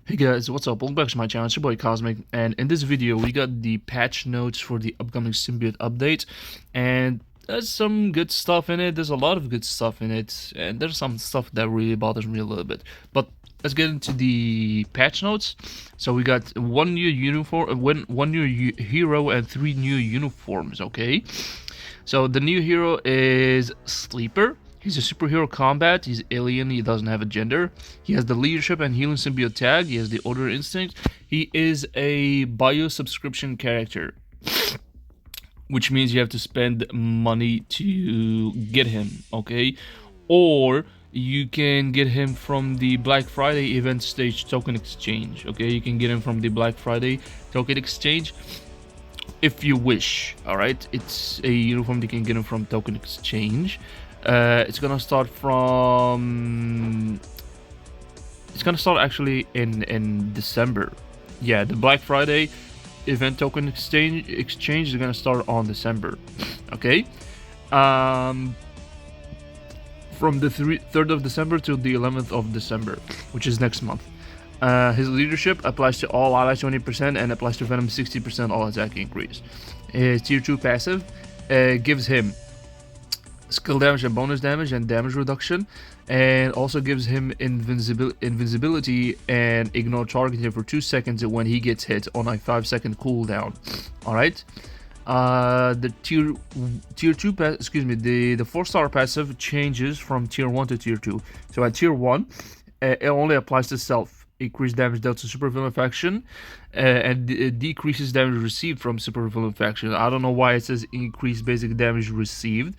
Hey guys, what's up? Welcome back to my channel. It's your boy Cosmic, and in this video we got the patch notes for the upcoming Symbiote update, and there's some good stuff in it. There's a lot of good stuff in it, and there's some stuff that really bothers me a little bit. But let's get into the patch notes. So we got one new uniform, one new hero, and 3 new uniforms. Okay, so the new hero is Sleeper. He's a superhero combat, he's alien, he doesn't have a gender. He has the leadership and healing symbiote tag, he has the order instinct. He is a bio subscription character, which means you have to spend money to get him, okay? Or you can get him from the Black Friday event stage token exchange, okay? You can get him from the Black Friday token exchange if you wish, alright? It's a uniform you can get him from token exchange. It's gonna start actually in December. Yeah, the Black Friday event token exchange is gonna start on December. Okay, from the 3rd of December to the 11th of December, which is next month. His leadership applies to all allies 20% and applies to Venom 60% all attack increase. His tier 2 passive gives him skill damage and bonus damage and damage reduction, and also gives him invincibility and ignore targeting for 2 seconds when he gets hit on a 5-second cooldown. Alright, the tier 2 the 4-star passive changes from tier 1 to tier 2. So at tier 1 it only applies to self, increased damage dealt to supervillain faction, and it decreases damage received from supervillain faction. I don't know why it says increased basic damage received.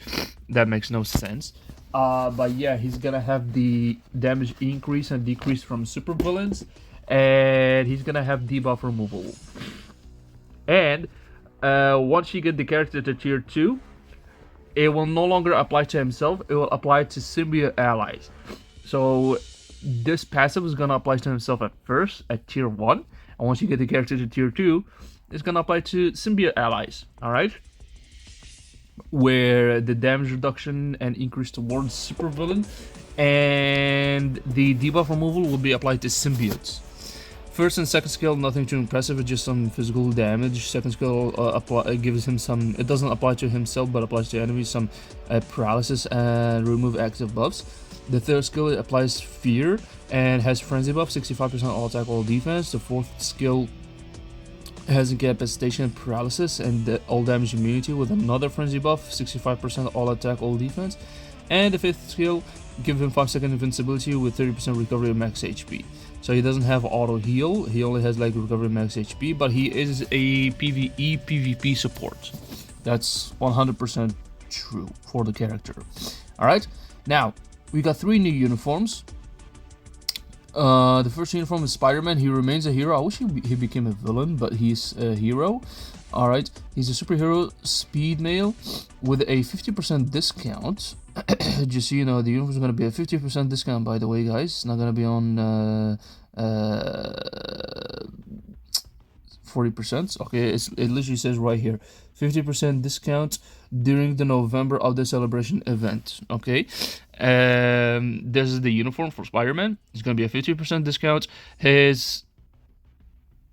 That makes no sense. But yeah, he's gonna have the damage increase and decrease from supervillains, and he's gonna have debuff removal. And once you get the character to tier 2, it will no longer apply to himself, it will apply to symbiote allies. So this passive is gonna apply to himself at first at tier 1, and once you get the character to tier 2, it's gonna apply to symbiote allies. Alright, where the damage reduction and increase towards supervillain and the debuff removal will be applied to symbiotes. First and second skill, nothing too impressive, it's just some physical damage. Second skill gives him some, it doesn't apply to himself but applies to enemies, some paralysis and remove active buffs. The third skill applies fear and has frenzy buff, 65% all attack, all defense. The fourth skill has incapacitation and paralysis and all damage immunity with another frenzy buff, 65% all attack, all defense. And the fifth skill gives him 5-second invincibility with 30% recovery and max HP. So he doesn't have auto heal, he only has like recovery max HP, but he is a PvE PvP support. That's 100% true for the character. Alright, now we got 3 new uniforms. The first uniform is Spider-Man. He remains a hero. I wish he became a villain, but he's a hero. Alright, he's a superhero speed male with a 50% discount. Just so you know, the uniform is going to be a 50% discount, by the way, guys. It's not going to be on 40%. Okay, it literally says right here 50% discount during the November of the celebration event. Okay, this is the uniform for Spider-Man. It's gonna be a 50% discount. His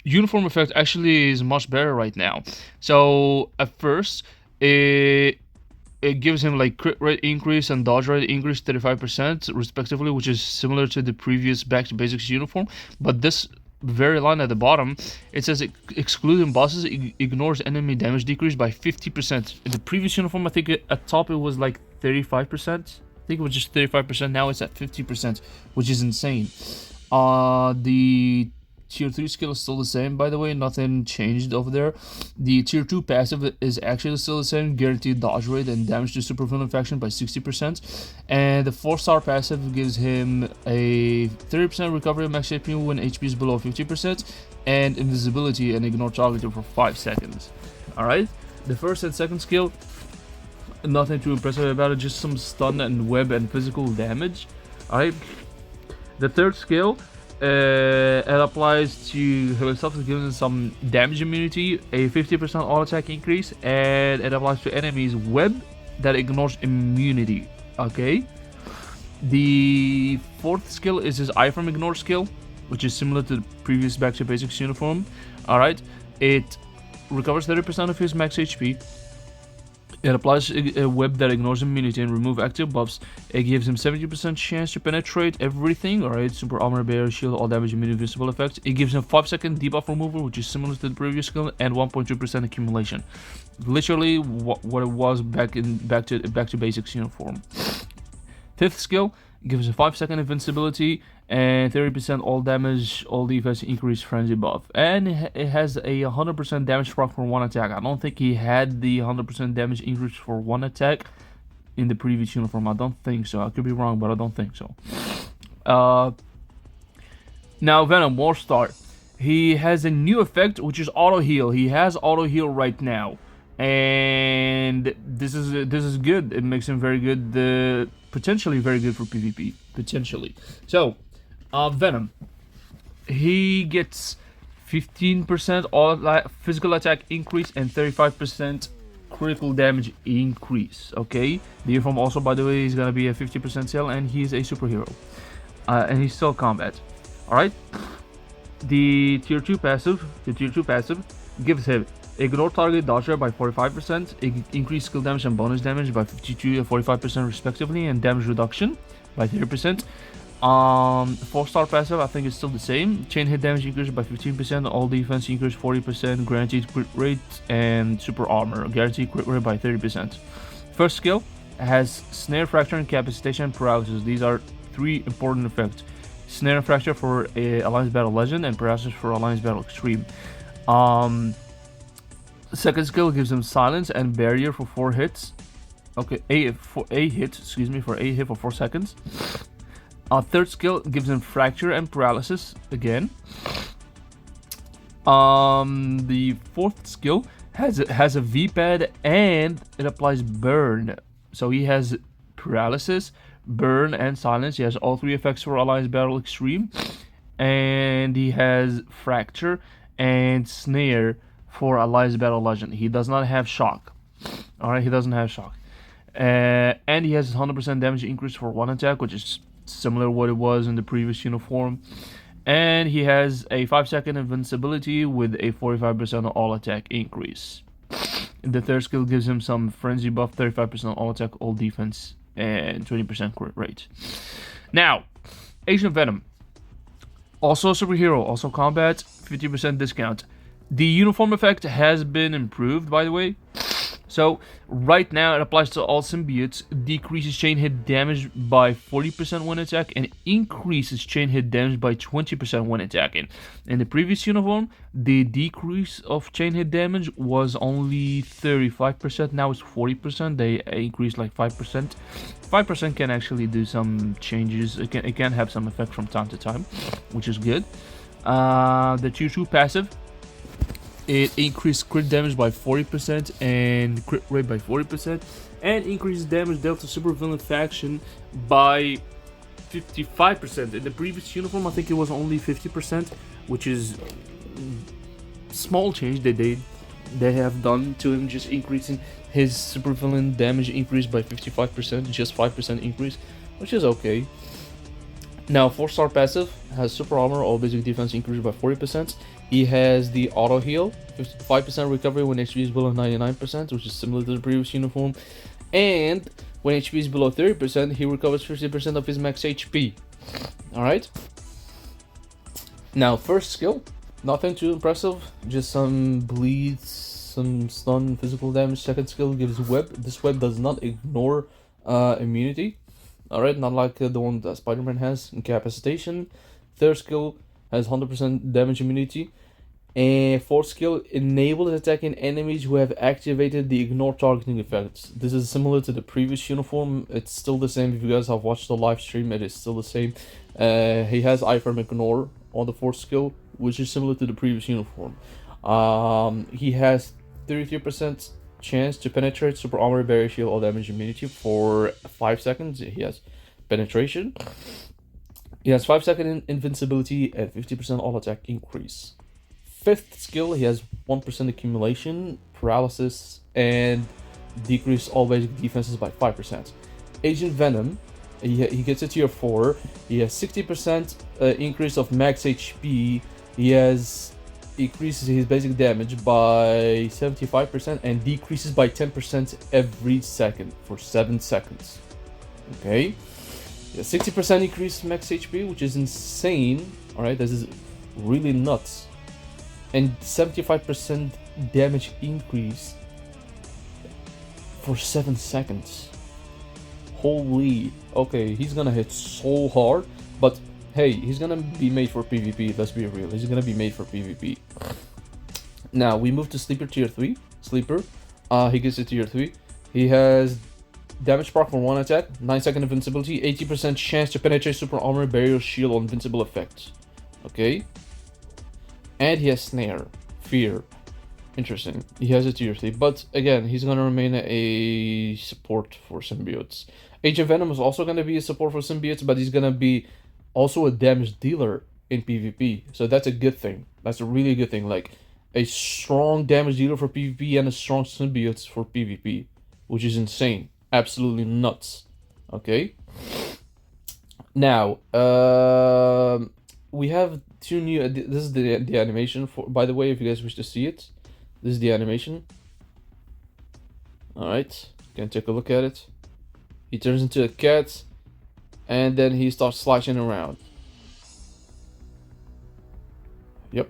uniform effect actually is much better right now. So at first it gives him like crit rate increase and dodge rate increase 35% respectively, which is similar to the previous Back to Basics uniform. But this very line at the bottom, it says excluding bosses ignores enemy damage decrease by 50%. In the previous uniform, I think at top it was like 35%. I think it was just 35%. Now it's at 50%, which is insane. The tier 3 skill is still the same, by the way, nothing changed over there. The tier 2 passive is actually still the same, guaranteed dodge rate and damage to supervillain faction by 60%. And the 4-star passive gives him a 30% recovery max HP when HP is below 50%, and invisibility and ignore targeting for 5 seconds. Alright, the first and second skill, nothing too impressive about it, just some stun and web and physical damage. Alright, the third skill, it applies to himself, is given some damage immunity, a 50% all attack increase, and it applies to enemies web that ignores immunity. Okay, the fourth skill is his eye from ignore skill. which is similar to the previous Back to Basics uniform. Alright, it recovers 30% of his max HP. It applies a web that ignores immunity and remove active buffs. It gives him 70% chance to penetrate everything. Alright, super armor, barrier, shield, all damage, immune, visible effects. It gives him 5-second debuff removal, which is similar to the previous skill, and 1.2% accumulation. Literally what it was back to basics uniform. 5th skill gives a 5-second invincibility and 30% all damage, all defense increase frenzy buff. And it has a 100% damage proc for one attack. I don't think he had the 100% damage increase for one attack in the previous uniform. I don't think so. I could be wrong, but I don't think so. Now Venom, War Star. He has a new effect, which is auto heal. He has auto heal right now, and this is good. It makes him very good. Potentially very good for PvP. Potentially. So, Venom. He gets 15% all physical attack increase and 35% critical damage increase. Okay. The uniform also, by the way, is gonna be a 50% sale, and he's a superhero. And he's still combat. All right. The tier 2 passive gives him ignore target dodger by 45%, increase skill damage and bonus damage by 52 and 45% respectively, and damage reduction by 30%. 4-star passive, I think it's still the same. Chain hit damage increase by 15%, all defense increase 40%, guaranteed crit rate, and super armor guaranteed crit rate by 30%. First skill has snare, fracture, incapacitation, and paralysis. These are 3 important effects. Snare and fracture for Alliance Battle Legend, and paralysis for Alliance Battle Extreme. Second skill gives him silence and barrier for 4 hits. Okay, for 8 hits for 4 seconds. Third skill gives him fracture and paralysis again. The fourth skill has a V-pad and it applies burn. So he has paralysis, burn, and silence. He has all 3 effects for Alliance Battle Extreme, and he has fracture and snare for Alliance Battle Legend. He does not have shock. Alright, he doesn't have shock. And he has 100% damage increase for one attack, which is similar to what it was in the previous uniform. And he has a 5-second invincibility with a 45% all attack increase. The third skill gives him some frenzy buff, 35% all attack, all defense, and 20% crit rate. Now, Agent Venom. Also a superhero, also combat, 50% discount. The uniform effect has been improved, by the way. So, right now it applies to all symbiotes, decreases chain hit damage by 40% when attacking, and increases chain hit damage by 20% when attacking. In the previous uniform, the decrease of chain hit damage was only 35%, now it's 40%, they increased like 5%. 5% can actually do some changes, it can have some effect from time to time, which is good. The tier 2 passive, it increased crit damage by 40% and crit rate by 40%, and increases damage dealt to supervillain faction by 55%. In the previous uniform, I think it was only 50%, which is small change that they have done to him, just increasing his supervillain damage increase by 55%, just 5% increase, which is okay. Now, 4-star passive has super armor, all basic defense increased by 40%. He has the auto heal, 5% recovery when HP is below 99%, which is similar to the previous uniform. And when HP is below 30%, he recovers 50% of his max HP. Alright. Now, first skill, nothing too impressive, just some bleeds, some stun, physical damage. Second skill gives web. This web does not ignore immunity. Alright, not like the one that Spider-Man has, incapacitation. Third skill has 100% damage immunity. And fourth skill enables attacking enemies who have activated the ignore targeting effects. This is similar to the previous uniform. It's still the same. If you guys have watched the live stream, it is still the same. He has iframe ignore on the fourth skill, which is similar to the previous uniform. He has 33% chance to penetrate super armor, barrier, shield, all damage immunity for 5 seconds. He has penetration. He has 5-second invincibility and 50% all attack increase. Fifth skill, he has 1% accumulation, paralysis, and decrease all basic defenses by 5%. Agent Venom He gets a tier 4. He has 60% increase of max HP. He has increases his basic damage by 75% and decreases by 10% every second for 7 seconds. Okay? 60% increase max HP, which is insane. Alright, this is really nuts. And 75% damage increase for 7 seconds. Holy. Okay, he's gonna hit so hard, but hey, he's gonna be made for PvP, let's be real. He's gonna be made for PvP. Now, we move to Sleeper tier 3. Sleeper, he gets a tier 3. He has damage proc for 1 attack, 9-second invincibility, 80% chance to penetrate super armor, barrier, shield, or invincible effects. Okay? And he has Snare, Fear. Interesting. He has a tier 3, but again, he's gonna remain a support for Symbiotes. Age of Venom is also gonna be a support for Symbiotes, but he's gonna be also a damage dealer in PvP. So that's a good thing. That's a really good thing. Like, a strong damage dealer for PvP and a strong Symbiotes for PvP, which is insane. Absolutely nuts. Okay? Now, we have two new. This is the animation for. By the way, if you guys wish to see it, this is the animation. All right, you can take a look at it. He turns into a cat, and then he starts slashing around. Yep.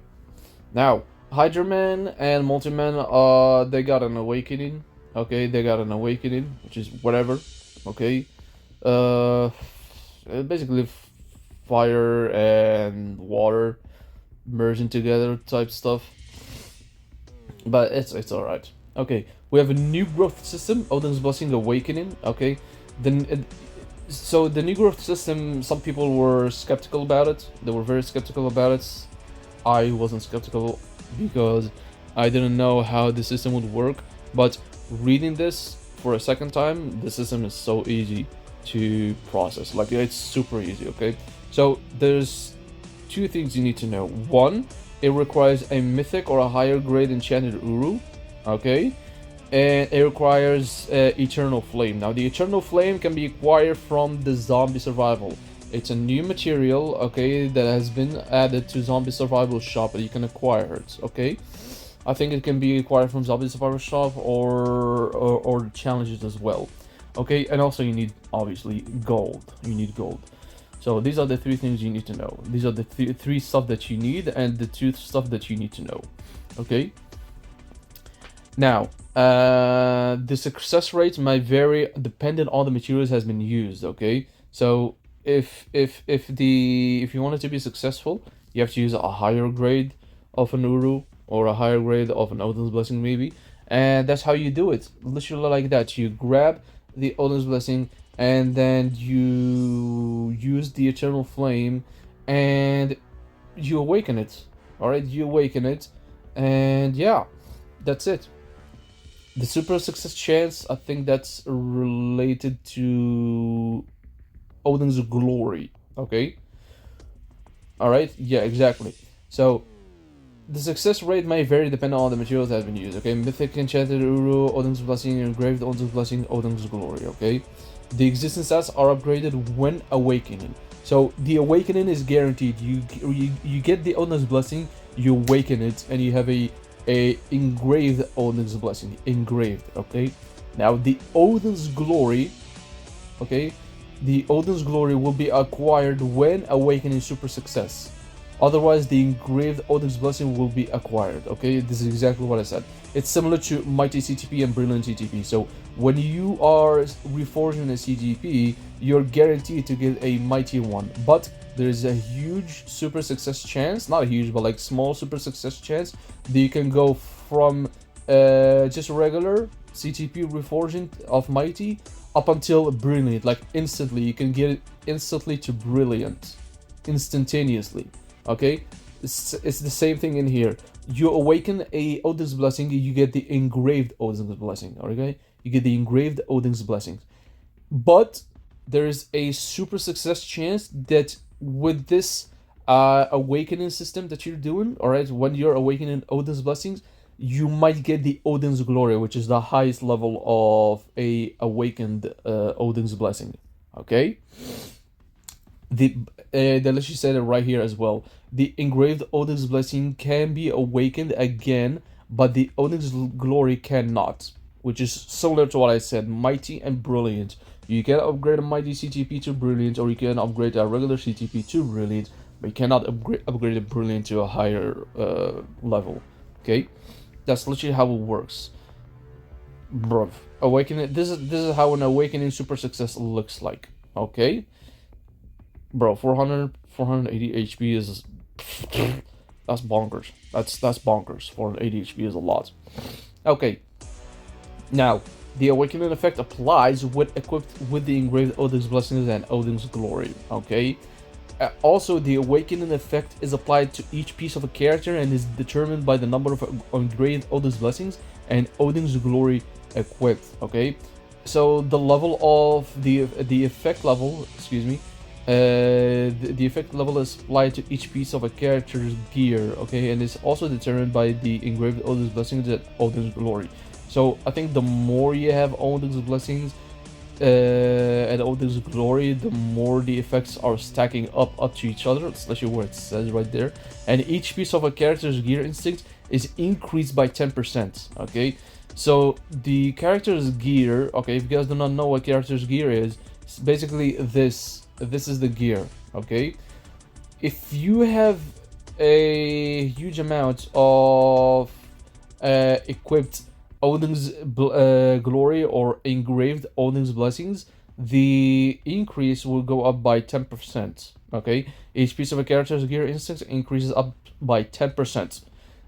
Now, Hydra Man and Multiman, they got an awakening. Okay, they got an awakening, which is whatever. Okay. Basically fire and water merging together type stuff. But it's alright. Okay, we have a new growth system, Odin's Blessing Awakening. Okay, then so the new growth system, some people were skeptical about it. They were very skeptical about it. I wasn't skeptical because I didn't know how the system would work. But reading this for a second time, the system is so easy to process. Like, it's super easy. Okay, so there's two things you need to know. One, it requires a mythic or a higher grade enchanted Uru. Okay, and it requires Eternal Flame. Now, the Eternal Flame can be acquired from the Zombie Survival. It's a new material, okay, that has been added to Zombie Survival Shop, and you can acquire it. Okay, I think it can be acquired from Zombie Survival Shop or challenges as well. Okay, and also you need, obviously, gold. You need gold. So these are the three things you need to know. These are the three stuff that you need and the two stuff that you need to know. Okay. Now, the success rate might vary depending on the materials has been used. Okay. So if you want it to be successful, you have to use a higher grade of an Uru or a higher grade of an Odin's Blessing maybe, and that's how you do it. Literally like that. You grab the Odin's Blessing, and then you use the Eternal Flame, and you awaken it. Alright, you awaken it, and yeah, that's it. The super success chance, I think that's related to Odin's glory. Okay? Alright, yeah, exactly. So, the success rate may vary depending on the materials that have been used. Okay, Mythic, Enchanted Uru, Odin's Blessing, Engraved, Odin's Blessing, Odin's Glory. Okay, the existing stats are upgraded when awakening. So the awakening is guaranteed. You get the Odin's Blessing, you awaken it, and you have a engraved Odin's Blessing. Engraved. Okay. Now the Odin's Glory. Okay, the Odin's Glory will be acquired when awakening super success. Otherwise, the engraved Odin's Blessing will be acquired. Okay, this is exactly what I said. It's similar to Mighty CTP and Brilliant CTP. So when you are reforging a CTP, you're guaranteed to get a Mighty one. But there is a huge super success chance, not huge, but like small super success chance that you can go from just regular CTP reforging of Mighty up until Brilliant, like instantly. You can get it instantly to Brilliant, instantaneously. Okay, it's the same thing in here. You awaken a Odin's Blessing, you get the engraved Odin's Blessing. Okay, you get the engraved Odin's Blessing, but there is a super success chance that with this awakening system that you're doing, all right, when you're awakening Odin's Blessings, you might get the Odin's Glory, which is the highest level of a awakened Odin's Blessing. Okay, the they literally said it right here as well. The engraved Odin's blessing can be awakened again, but the Odin's glory cannot, which is similar to what I said. Mighty and brilliant. You can upgrade a mighty CTP to brilliant, or you can upgrade a regular CTP to brilliant, but you cannot upgrade a brilliant to a higher level. Okay, that's literally how it works, bruv. Awakening. This is how an awakening super success looks like. Okay, bro. 480 HP is that's bonkers. That's bonkers. 480 HP is a lot. Okay, now the awakening effect applies when equipped with the engraved Odin's blessings and Odin's glory. Okay. Also, the awakening effect is applied to each piece of a character and is determined by the number of engraved Odin's blessings and Odin's glory equipped. Okay, so the level of the effect level, excuse me, the effect level is applied to each piece of a character's gear. Okay, and is also determined by the engraved Odin's blessings and Odin's glory. So I think the more you have Odin's blessings and Odin's glory, the more the effects are stacking up to each other, especially where it says right there. And each piece of a character's gear instinct is increased by 10%. Okay, so the character's gear. Okay, if you guys do not know what character's gear is, it's basically this. This is the gear. Okay, if you have a huge amount of equipped Odin's glory or engraved Odin's blessings, the increase will go up by 10%. Okay, each piece of a character's gear instance increases up by 10%.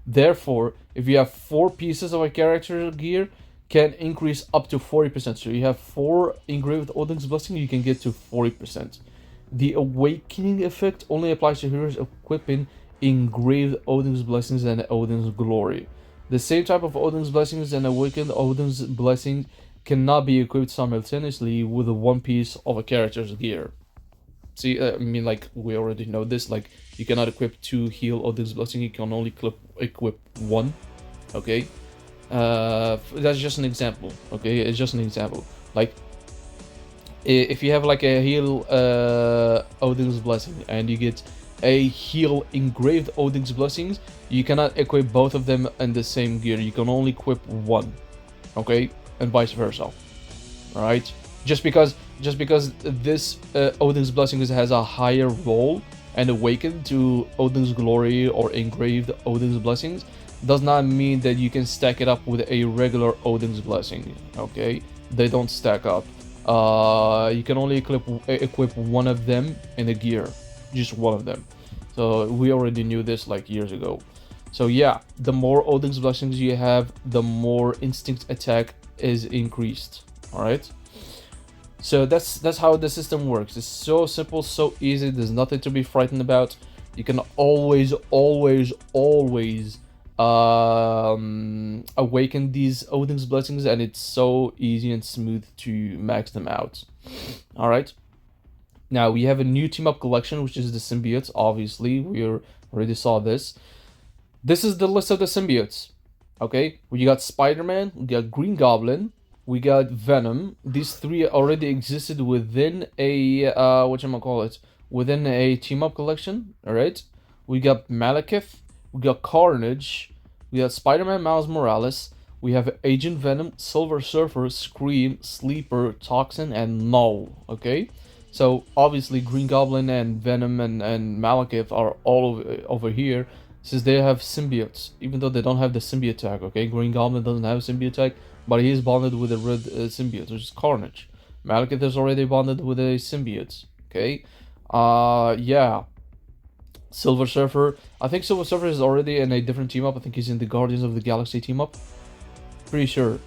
Therefore, if you have 4 pieces of a character's gear, can increase up to 40%. So you have 4 engraved Odin's blessing, you can get to 40%. The awakening effect only applies to heroes equipping engraved Odin's blessings and Odin's glory. The same type of Odin's blessings and awakened Odin's blessings cannot be equipped simultaneously with one piece of a character's gear. See, I mean, like, we already know this. Like, you cannot equip 2 heal Odin's blessing. You can only equip 1. Okay, that's just an example. Okay, it's just an example. Like, if you have like a heal Odin's blessing and you get a heal engraved Odin's blessings, you cannot equip both of them in the same gear. You can only equip one. Okay, and vice versa. All right, just because this Odin's blessings has a higher roll and awakened to Odin's glory or engraved Odin's blessings does not mean that you can stack it up with a regular Odin's blessing. Okay, they don't stack up. You can only equip one of them in the gear, just one of them. So we already knew this like years ago. So yeah, the more Odin's blessings you have, the more instinct attack is increased. All right. So that's how the system works. It's so simple, so easy. There's nothing to be frightened about. You can always awaken these Odin's blessings, and it's so easy and smooth to max them out. All right. Now we have a new team up collection, which is the Symbiotes. Obviously, we already saw this. This is the list of the Symbiotes. Okay, we got Spider-Man, we got Green Goblin, we got Venom. These 3 already existed within a within a team up collection. All right, we got Malekith, we got Carnage, we got Spider-Man Miles Morales, we have Agent Venom, Silver Surfer, Scream, Sleeper, Toxin, and Null. Okay, so obviously Green Goblin and Venom and Malekith are all over here, since they have symbiotes, even though they don't have the symbiote tag. Okay, Green Goblin doesn't have a symbiote tag, but he is bonded with a red symbiote, which is Carnage. Malekith is already bonded with a symbiote. Okay, yeah. Silver Surfer, I think Silver Surfer is already in a different team up. I think he's in the Guardians of the Galaxy team up. Pretty sure,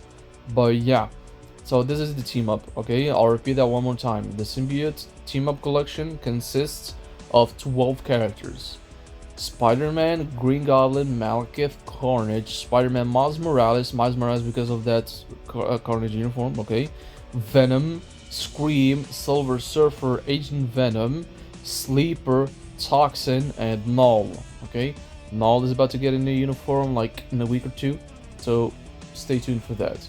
but yeah. So this is the team up. Okay, I'll repeat that one more time. The Symbiote team up collection consists of 12 characters. Spider-Man, Green Goblin, Malekith, Carnage, Spider-Man Miles Morales because of that Carnage uniform, okay? Venom, Scream, Silver Surfer, Agent Venom, Sleeper, Toxin, and Null, okay? Null is about to get a new uniform like in a week or 2, so stay tuned for that.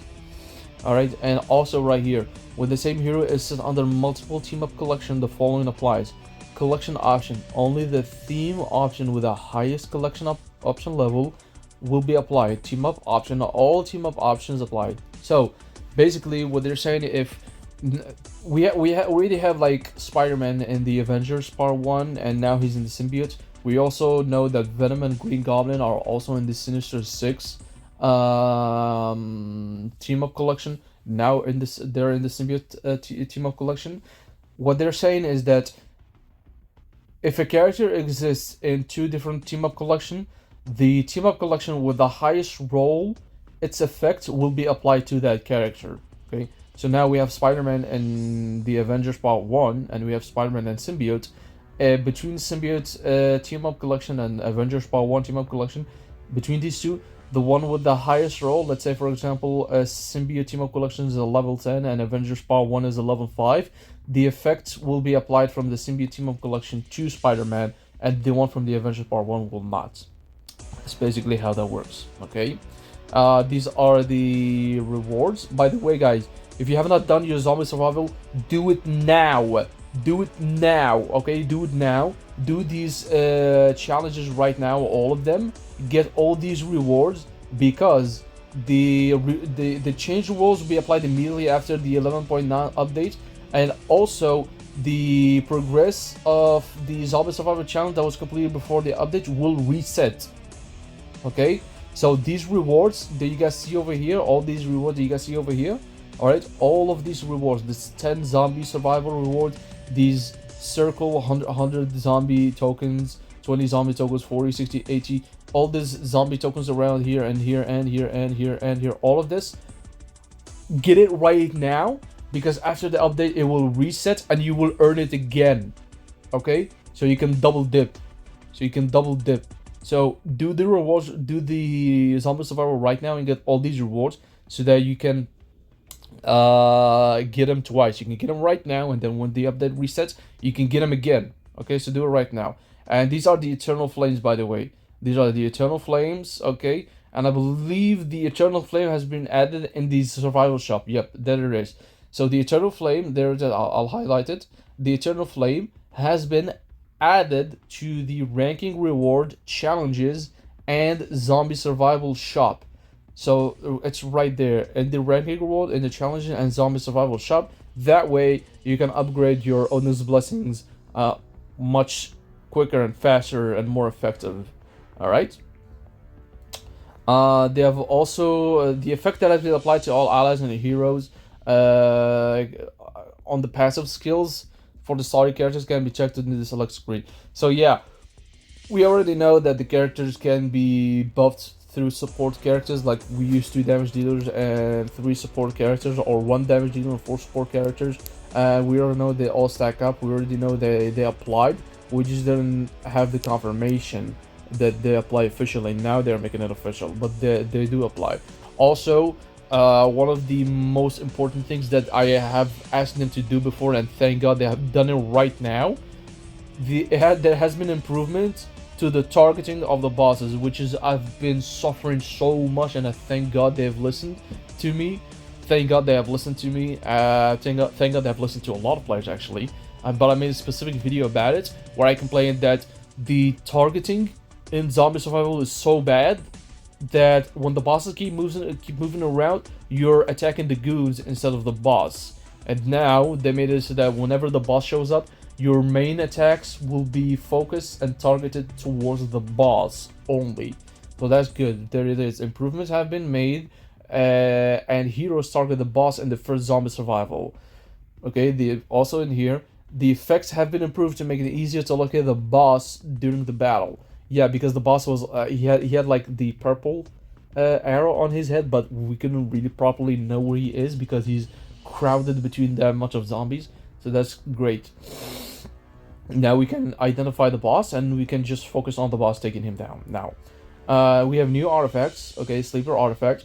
Alright, and also right here, when the same hero is set under multiple team-up collection, the following applies. Collection option, only the theme option with the highest collection option level will be applied. Team-up option, all team-up options applied. So, basically what they're saying, if we already have like Spider-Man in the Avengers Part 1, and now he's in the Symbiote. We also know that Venom and Green Goblin are also in the Sinister Six team up collection. Now in this, they're in the Symbiote team up collection. What they're saying is that if a character exists in two different team up collection, the team up collection with the highest roll, its effect will be applied to that character. Okay, so now we have Spider-Man and the Avengers Part 1, and we have Spider-Man and Symbiote. Between Symbiote team up collection and Avengers Part 1 team up collection, between these two, the one with the highest roll, let's say for example, Symbiote team up collection is a level 10 and Avengers Part 1 is a level 5, the effect will be applied from the Symbiote team up collection to Spider-Man, and the one from the Avengers Part 1 will not. That's basically how that works, okay? These are the rewards. By the way, guys, if you have not done your zombie survival, do it now. Do it now, okay? Do it now. Do these challenges right now, all of them. Get all these rewards, because the change rules will be applied immediately after the 11.9 update, and also the progress of the zombie survival challenge that was completed before the update will reset. Okay, so these rewards that you guys see over here, all these rewards that you guys see over here, all right, all of these rewards, this 10 zombie survival reward, these circle 100 zombie tokens, 20 zombie tokens, 40, 60, 80, all these zombie tokens around here and here and here and here and here, all of this, get it right now, because after the update it will reset and you will earn it again. Okay, so you can double dip. So do the rewards, do the zombie survival right now and get all these rewards, so that you can get them twice. You can get them right now, and then when the update resets, you can get them again. Okay, so do it right now. And these are the Eternal Flames, by the way. These are the Eternal Flames, okay? And I believe the Eternal Flame has been added in the survival shop. Yep, there it is. So the Eternal Flame, there it is. I'll highlight it. The Eternal Flame has been added to the ranking reward challenges and zombie survival shop. So it's right there in the ranking reward, in the challenges and zombie survival shop. That way you can upgrade your Odin's Blessings much quicker and faster and more effective. All right. They have also the effect that has been applied to all allies and heroes on the passive skills for the starter characters can be checked in the select screen. So yeah, we already know that the characters can be buffed through support characters, like we use 2 damage dealers and 3 support characters, or 1 damage dealer and 4 support characters. We already know they all stack up. We already know they applied. We just didn't have the confirmation that they apply officially. Now they're making it official, but they do apply. Also, one of the most important things that I have asked them to do before, and thank God they have done it right now, there has been improvement to the targeting of the bosses, which is I've been suffering so much, and I thank God they've listened to me. Thank God they have listened to me. Thank God they have listened to a lot of players actually. But I made a specific video about it where I complained that the targeting in zombie survival is so bad that when the bosses keep moving around, you're attacking the goons instead of the boss. And now they made it so that whenever the boss shows up, your main attacks will be focused and targeted towards the boss only. So that's good. There it is. Improvements have been made, and heroes target the boss in the first zombie survival. Okay, also in here, the effects have been improved to make it easier to locate the boss during the battle. Yeah, because the boss was he had like the purple arrow on his head, but we couldn't really properly know where he is because he's crowded between that much of zombies. So that's great. Now we can identify the boss, and we can just focus on the boss, taking him down. Now, we have new artifacts. Okay, sleeper artifact.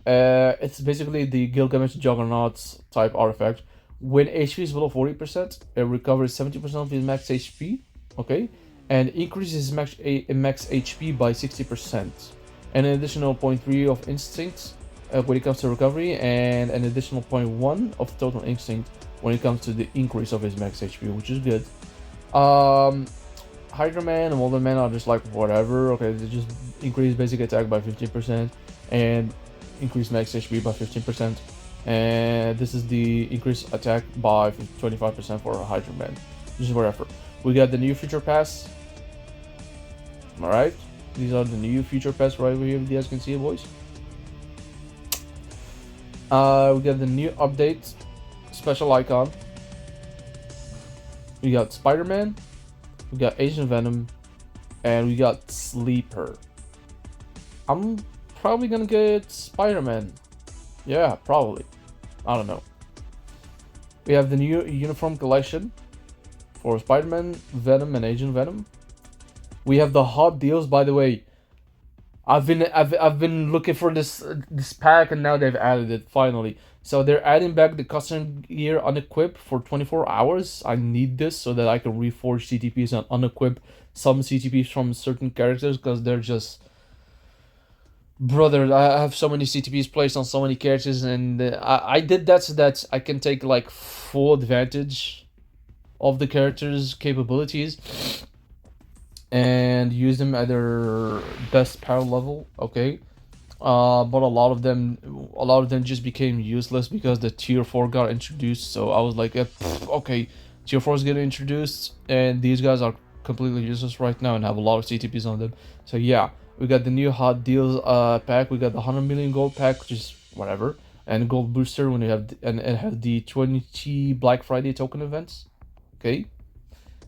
It's basically the Gilgamesh Juggernaut type artifact. When HP is below 40%, it recovers 70% of his max HP. Okay, and increases max HP by 60%. And an additional 0.3 of instinct when it comes to recovery, and an additional 0.1 of total instinct when it comes to the increase of his max HP, which is good. Hydra Man and Molten Man are just like whatever. Okay, they just increase basic attack by 15% and increase max HP by 15%. And this is the increased attack by 25% for Hydra Man. Just whatever. We got the new Future Pass. Alright. These are the new Future Pass right over here, if you guys can see it, boys. We got the new update special icon. We got Spider-Man, we got Agent Venom, and we got Sleeper. I'm probably gonna get Spider-Man. Yeah, probably. I don't know. We have the new uniform collection for Spider-Man, Venom, and Agent Venom. We have the hot deals, by the way. I've been looking for this pack, and now they've added it finally. So they're adding back the custom gear unequip for 24 hours. I need this so that I can reforge CTPs and unequip some CTPs from certain characters, because they're just, brother, I have so many CTPs placed on so many characters, and I did that so that I can take like full advantage of the characters' capabilities and use them at their best power level. Okay, but a lot of them just became useless because the tier 4 got introduced. So I was like, okay, tier 4 is getting introduced, and these guys are completely useless right now and have a lot of CTPs on them. So yeah, we got the new hot deals pack. We got the 100 million gold pack, which is whatever, and gold booster when you have and it has the 20 Black Friday token events. Okay,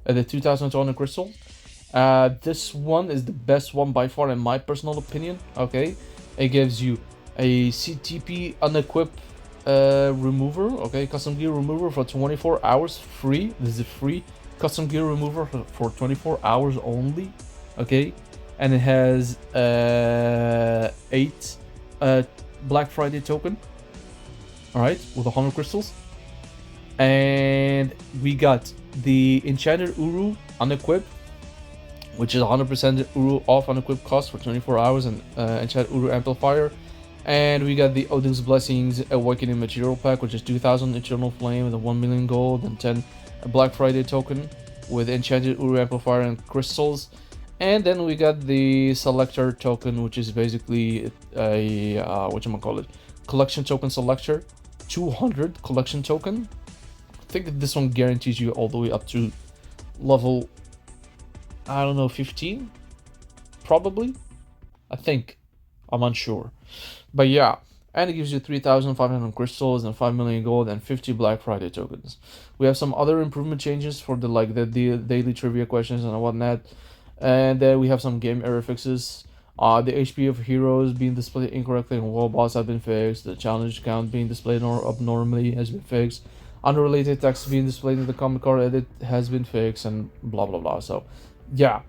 and the 2000 total crystal. This one is the best one by far in my personal opinion. Okay, it gives you a CTP unequip remover. Okay, custom gear remover for 24 hours free. This is a free custom gear remover for 24 hours only. Okay, and it has 8 Black Friday token. All right, with 100 crystals, and we got the Enchanted Uru unequipped, which is 100% Uru off unequipped cost for 24 hours, and Enchanted Uru Amplifier. And we got the Odin's Blessings Awakening Material Pack, which is 2000 Eternal Flame with 1 million gold and 10 Black Friday token with Enchanted Uru Amplifier and crystals. And then we got the Selector token, which is basically a whatchamacallit, collection token selector, 200 collection token. I think that this one guarantees you all the way up to level, I don't know, 15? Probably? I think. I'm unsure. But yeah. And it gives you 3,500 crystals and 5 million gold and 50 Black Friday tokens. We have some other improvement changes for the daily trivia questions and whatnot. And then we have some game error fixes. The HP of heroes being displayed incorrectly in wall boss have been fixed. The challenge count being displayed abnormally has been fixed. Unrelated text being displayed in the comic card edit has been fixed, and blah blah blah. So yeah,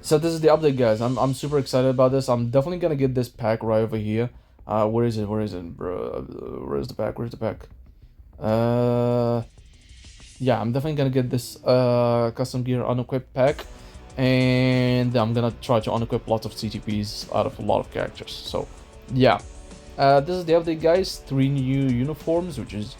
so this is the update, guys. I'm super excited about this. I'm definitely gonna get this pack right over here. Where is it, bro? Where's the pack? Yeah, I'm definitely gonna get this custom gear unequipped pack, and I'm gonna try to unequip lots of CTPs out of a lot of characters. So yeah, this is the update, guys. 3 new uniforms, which is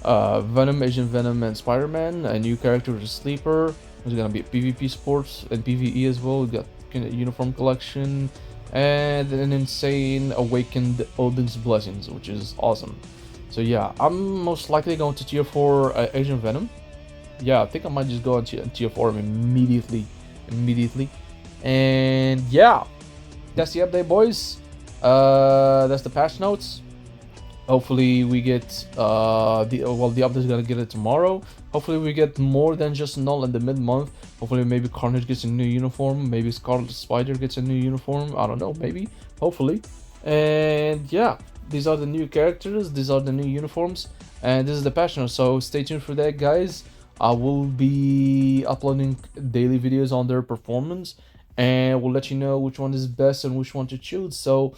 Venom, Agent Venom, and Spider-Man. A new character, which is Sleeper. There's gonna be PvP sports and PvE as well. We got uniform collection and an insane awakened Odin's Blessings, which is awesome. So yeah, I'm most likely going to tier 4 Agent Venom. Yeah, I think I might just go on tier 4 immediately. And yeah, that's the update, boys. That's the patch notes. Hopefully we get the update is gonna get it tomorrow. Hopefully we get more than just Null in the mid-month. Hopefully maybe Carnage gets a new uniform. Maybe Scarlet Spider gets a new uniform. I don't know, maybe. Hopefully. And yeah, these are the new characters. These are the new uniforms. And this is the patch notes. So stay tuned for that, guys. I will be uploading daily videos on their performance, and we'll let you know which one is best and which one to choose. So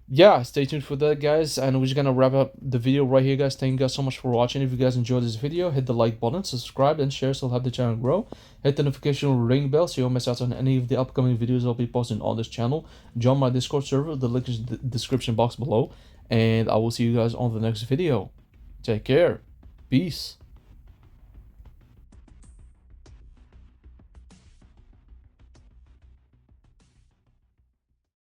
yeah, stay tuned for that, guys. And we're just gonna wrap up the video right here, guys. Thank you guys so much for watching. If you guys enjoyed this video, hit the like button, subscribe, and share so help the channel grow. Hit the notification ring bell so you don't miss out on any of the upcoming videos I'll be posting on this channel. Join my Discord server. The link is in the description box below. And I will see you guys on the next video. Take care. Peace.